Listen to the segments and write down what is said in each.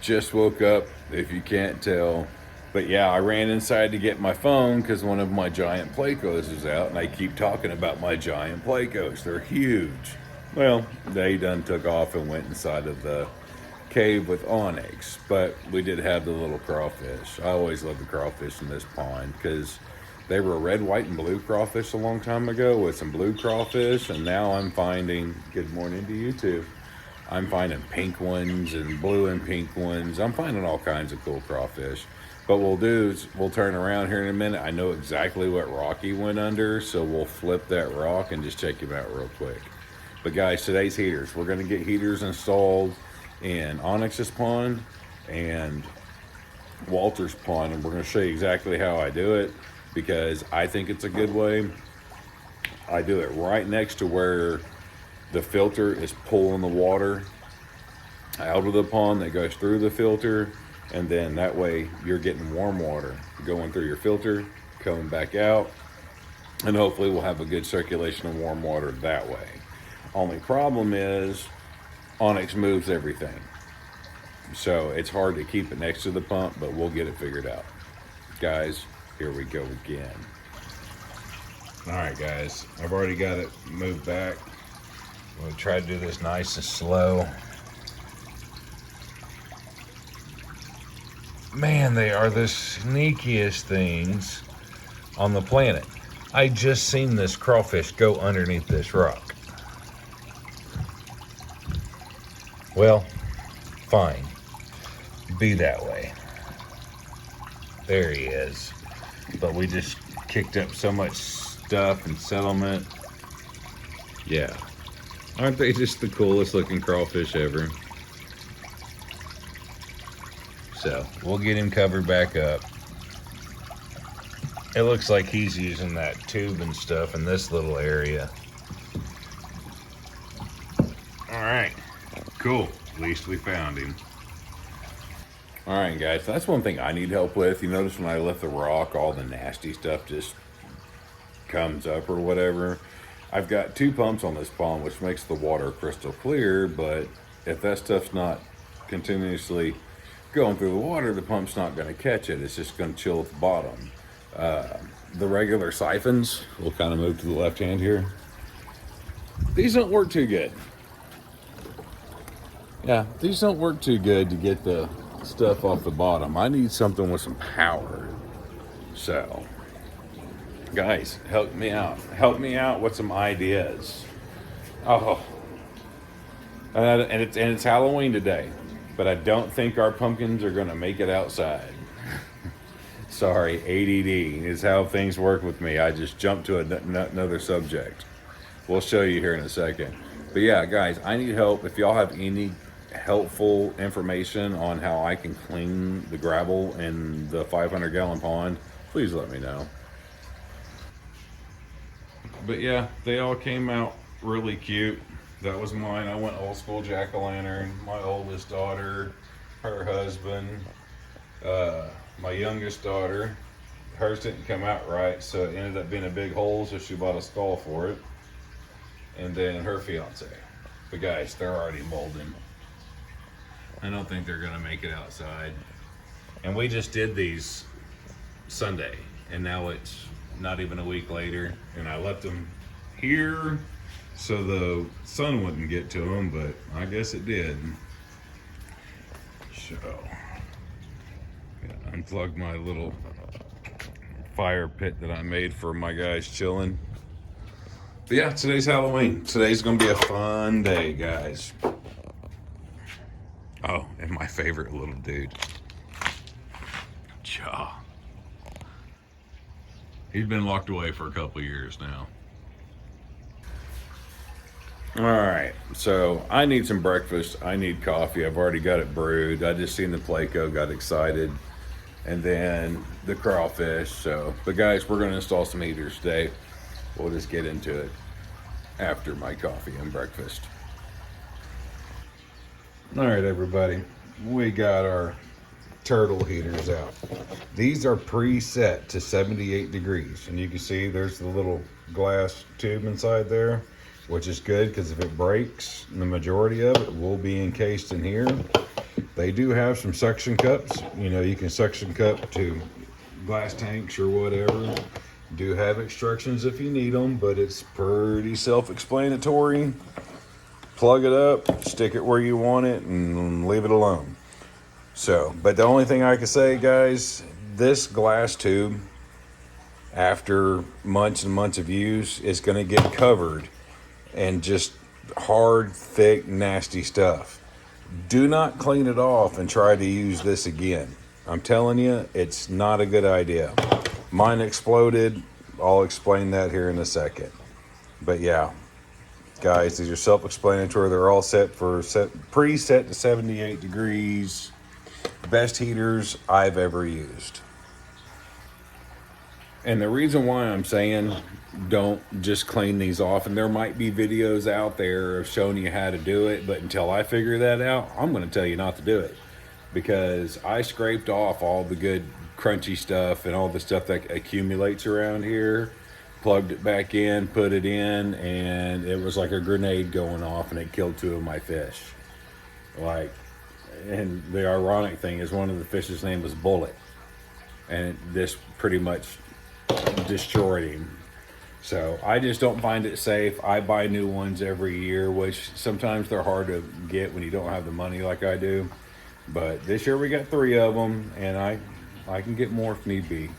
Just woke up, if you can't tell. But yeah, I ran inside to get my phone because one of my giant Plecos is out, and I keep talking about my giant Plecos. They're huge. Well, they done took off and went inside of the cave with Onyx, but we did have the little crawfish. I always love the crawfish in this pond because they were red, white, and blue crawfish a long time ago with some blue crawfish, and now I'm finding, good morning to you too, I'm finding pink ones and blue and pink ones. I'm finding all kinds of cool crawfish. But what we'll do is we'll turn around here in a minute. I know exactly what rock he went under, so we'll flip that rock and just check him out real quick. But guys, today's heaters. We're going to get heaters installed in Onyx's pond and Walter's pond, and we're going to show you exactly how I do it because I think it's a good way. I do it right next to where the filter is pulling the water out of the pond that goes through the filter, and then that way you're getting warm water going through your filter, coming back out, and hopefully we'll have a good circulation of warm water that way. Only problem is Onyx moves everything, so it's hard to keep it next to the pump, but we'll get it figured out. Guys, here we go again. All right, guys, I've already got it moved back. We'll try to do this nice and slow. Man, they are the sneakiest things on the planet. I just seen this crawfish go underneath this rock. Well, fine. Be that way. There he is. But we just kicked up so much stuff and settlement. Yeah. Aren't they just the coolest looking crawfish ever? So we'll get him covered back up. It looks like he's using that tube and stuff in this little area. All right, cool. At least we found him. All right, guys, that's one thing I need help with. You notice when I lift the rock, all the nasty stuff just comes up or whatever. I've got 2 pumps on this pond, which makes the water crystal clear, but if that stuff's not continuously going through the water, the pump's not going to catch it. It's just going to chill at the bottom. The regular siphons, we'll kind of move to the left hand here. These don't work too good. Yeah, these don't work too good to get the stuff off the bottom. I need something with some power. So, guys, help me out. Help me out with some ideas. Oh, and it's Halloween today, but I don't think our pumpkins are going to make it outside. Sorry, ADD is how things work with me. I just jumped to another subject. We'll show you here in a second. But yeah, guys, I need help. If y'all have any helpful information on how I can clean the gravel in the 500-gallon pond, please let me know. But yeah, they all came out really cute. That was mine. I went old school jack-o'-lantern. My oldest daughter, her husband, my youngest daughter. Hers didn't come out right, so it ended up being a big hole, so she bought a skull for it. And then her fiance. But guys, they're already molding. I don't think they're gonna make it outside. And we just did these Sunday, and now it's not even a week later, and I left them here so the sun wouldn't get to them, but I guess it did. So, gotta unplug my little fire pit that I made for my guys chilling. But yeah, today's Halloween. Today's gonna be a fun day, guys. Oh, and my favorite little dude, Cha. He's been locked away for a couple years now. All right, so I need some breakfast. I need coffee. I've already got it brewed. I just seen the Pleco, got excited. And then the crawfish. So, but guys, we're gonna install some heaters today. We'll just get into it after my coffee and breakfast. All right, everybody, we got our turtle heaters out. These are preset to 78 degrees, and you can see there's the little glass tube inside there, which is good because if it breaks, the majority of it will be encased in here. They do have some suction cups. You know, you can suction cup to glass tanks or whatever. Do have instructions if you need them, but it's pretty self-explanatory. Plug it up, stick it where you want it, and leave it alone. So, but the only thing I can say, guys, this glass tube, after months and months of use, is going to get covered in just hard, thick, nasty stuff. Do not clean it off and try to use this again. I'm telling you, it's not a good idea. Mine exploded. I'll explain that here in a second. But yeah, guys, these are self-explanatory. They're all preset to 78 degrees. Best heaters I've ever used. And the reason why I'm saying don't just clean these off, and there might be videos out there of showing you how to do it, but until I figure that out, I'm going to tell you not to do it, because I scraped off all the good crunchy stuff and all the stuff that accumulates around here, plugged it back in, put it in, and it was like a grenade going off, and it killed 2 of my fish. And the ironic thing is one of the fish's name was Bullet, and this pretty much destroyed him. So I just don't find it safe. I buy new ones every year, which sometimes they're hard to get when you don't have the money like I do. But this year we got 3 of them, and I can get more if need be.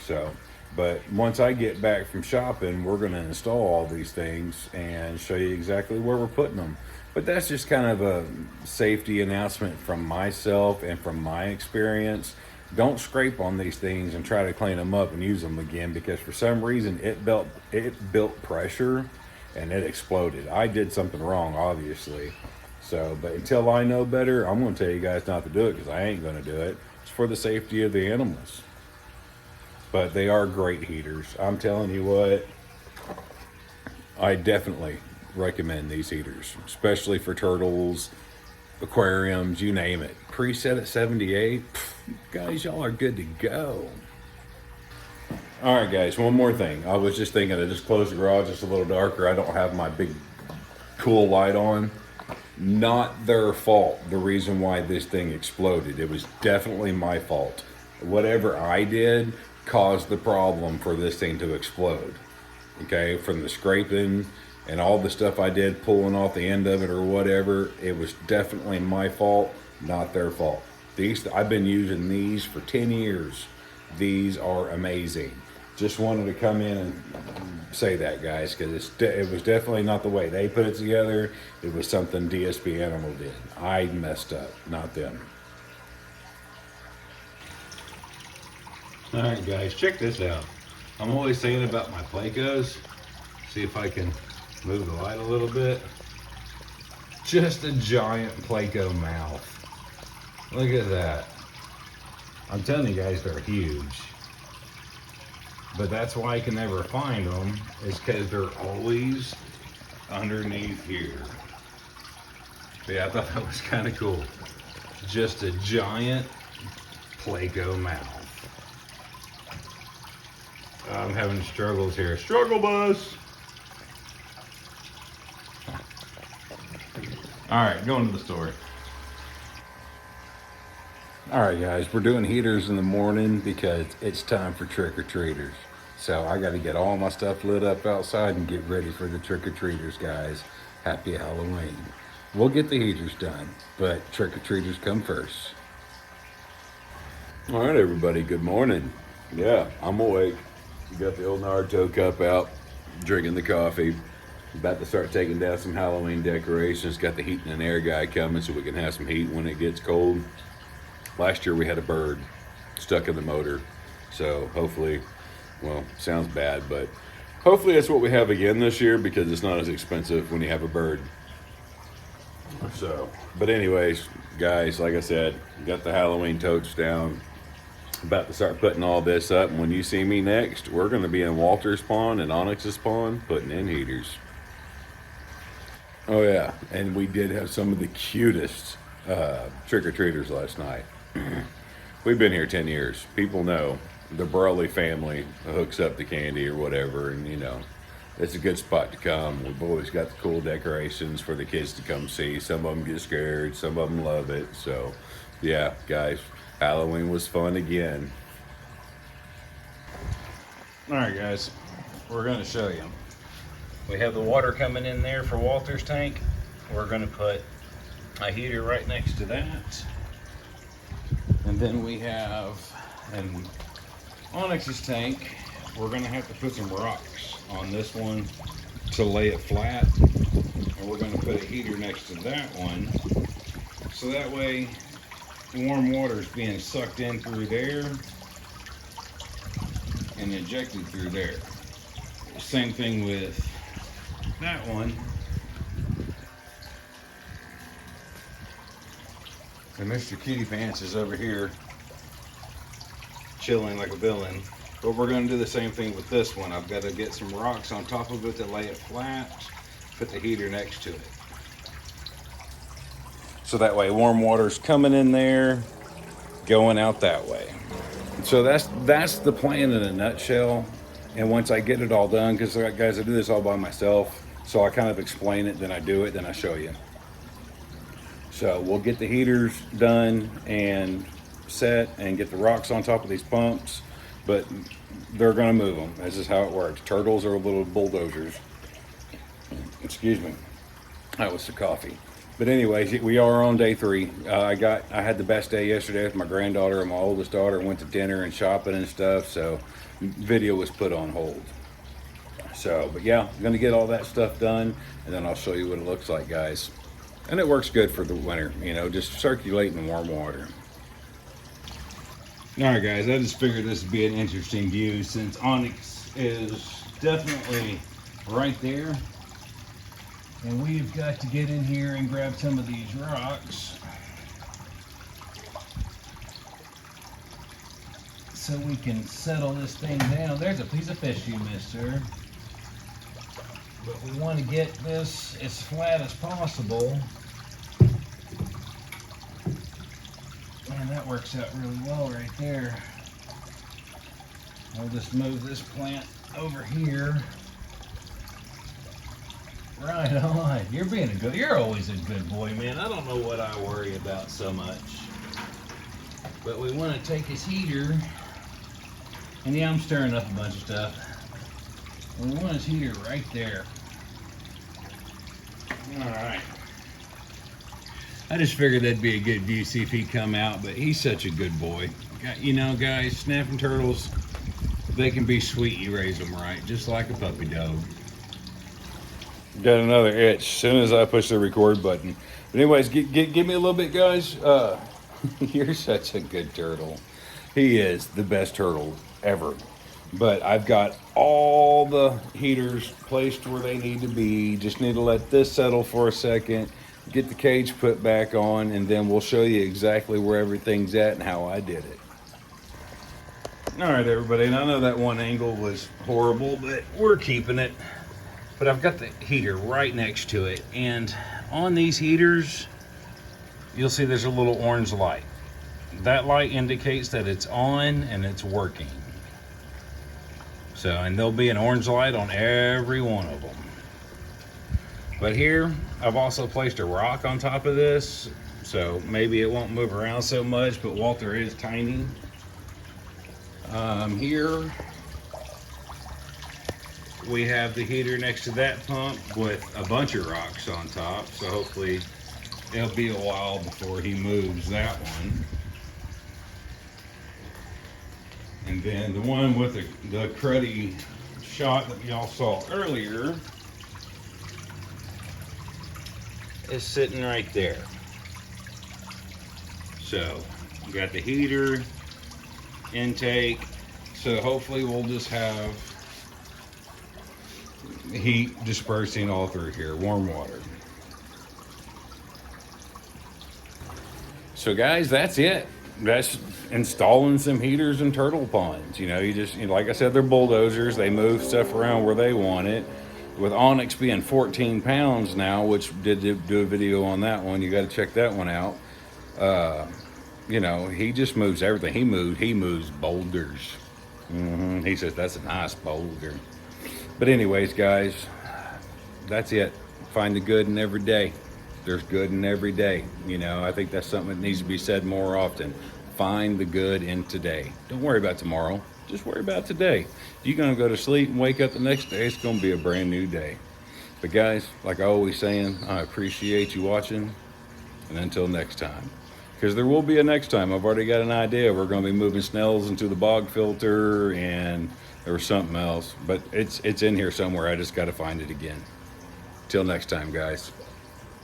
So, but once I get back from shopping, we're going to install all these things and show you exactly where we're putting them. But that's just kind of a safety announcement from myself and from my experience. Don't scrape on these things and try to clean them up and use them again, because for some reason it built pressure and it exploded. I did something wrong, obviously. So, but until I know better, I'm going to tell you guys not to do it, because I ain't going to do it. It's for the safety of the animals. But they are great heaters. I'm telling you what, I definitely recommend these heaters, especially for turtles, aquariums, you name it. Preset at 78. Guys, y'all are good to go. All right, guys, one more thing. I was just thinking to just close the garage just a little darker. I don't have my big cool light on. Not their fault, the reason why this thing exploded. It was definitely my fault. Whatever I did caused the problem for this thing to explode. Okay, from the scraping and all the stuff I did, pulling off the end of it or whatever, it was definitely my fault, not their fault. I've been using these for 10 years. These are amazing. Just wanted to come in and say that, guys, because it was definitely not the way they put it together. It was something DSP Animal did. I messed up, not them. All right, guys, check this out. I'm always saying about my Plecos. See if I can move the light a little bit. Just a giant Pleco mouth. Look at that. I'm telling you guys, they're huge. But that's why I can never find them, is because they're always underneath here. But yeah, I thought that was kind of cool. Just a giant Pleco mouth. I'm having struggles here. Struggle bus! Alright, going to the store. Alright guys, we're doing heaters in the morning because it's time for trick-or-treaters. So I got to get all my stuff lit up outside and get ready for the trick-or-treaters, guys. Happy Halloween. We'll get the heaters done, but trick-or-treaters come first. Alright everybody, good morning. Yeah, I'm awake. Got the old Naruto cup out, drinking the coffee. About to start taking down some Halloween decorations. Got the heating and air guy coming so we can have some heat when it gets cold. Last year we had a bird stuck in the motor. So hopefully, well, sounds bad, but hopefully that's what we have again this year, because it's not as expensive when you have a bird. So, but anyways, guys, like I said, got the Halloween totes down. About to start putting all this up, and when you see me next, we're going to be in Walter's pond and Onyx's pond putting in heaters. Oh yeah, and we did have some of the cutest trick-or-treaters last night. We've been here 10 years. People know the Burley family hooks up the candy or whatever, and you know, it's a good spot to come. We've always got the cool decorations for the kids to come see. Some of them get scared, some of them love it. So, yeah, guys, Halloween was fun again. All right, guys, we're going to show you. We have the water coming in there for Walter's tank. We're going to put a heater right next to that. And then we have an Onyx's tank. We're going to have to put some rocks on this one to lay it flat. And we're going to put a heater next to that one. So that way, warm water is being sucked in through there and injected through there. Same thing with that one. And Mr. Kitty Pants is over here chilling like a villain. But we're going to do the same thing with this one. I've got to get some rocks on top of it to lay it flat, put the heater next to it. So that way warm water's coming in there, going out that way. So that's the plan in a nutshell. And once I get it all done, because guys, I do this all by myself, so I kind of explain it, then I do it, then I show you. So we'll get the heaters done and set and get the rocks on top of these pumps, but they're going to move them. This is how it works. Turtles are little bulldozers. Excuse me. That was the coffee. But anyways, we are on day 3. I had the best day yesterday with my granddaughter and my oldest daughter. Went to dinner and shopping and stuff, so video was put on hold. So, but yeah, I'm gonna get all that stuff done, and then I'll show you what it looks like, guys. And it works good for the winter, you know, just circulating warm water. All right, guys, I just figured this would be an interesting view since Onyx is definitely right there. And we've got to get in here and grab some of these rocks so we can settle this thing down. There's a piece of fish you missed, sir. But we want to get this as flat as possible. Man, that works out really well right there. I'll just move this plant over here. Right on. You're always a good boy, man. I don't know what I worry about so much. But we want to take his heater, and yeah, I'm stirring up a bunch of stuff. And we want his heater right there. Alright. I just figured that'd be a good view, see if he'd come out, but he's such a good boy. You know, guys, snapping turtles, they can be sweet, you raise them right, just like a puppy dog. Got another itch as soon as I push the record button. But anyways, give me a little bit, guys. You're such a good turtle. He is the best turtle ever. But I've got all the heaters placed where they need to be. Just need to let this settle for a second, get the cage put back on, and then we'll show you exactly where everything's at and how I did it. All right, everybody, and I know that one angle was horrible, but we're keeping it. But I've got the heater right next to it, and on these heaters, you'll see there's a little orange light. That light indicates that it's on and it's working. So, and there'll be an orange light on every one of them. But here, I've also placed a rock on top of this, so maybe it won't move around so much, but Walter is tiny. Here, we have the heater next to that pump with a bunch of rocks on top, so hopefully it'll be a while before he moves that one. And then the one with the cruddy shot that y'all saw earlier is sitting right there. So we got the heater, intake, so hopefully we'll just have heat dispersing all through here, warm water. So guys, that's it. That's installing some heaters and turtle ponds. You know, like I said, they're bulldozers. They move stuff around where they want it. With Onyx being 14 pounds now, which did do a video on that one. You got to check that one out. You know, he just moves everything. He moves boulders. He says that's a nice boulder. But anyways, guys, that's it. Find the good in every day. There's good in every day. You know, I think that's something that needs to be said more often. Find the good in today. Don't worry about tomorrow. Just worry about today. If you're going to go to sleep and wake up the next day, it's going to be a brand new day. But guys, like I always saying, I appreciate you watching. And until next time, because there will be a next time. I've already got an idea. We're going to be moving snails into the bog filter, and there was something else, but it's in here somewhere. I just got to find it again. Till next time, guys.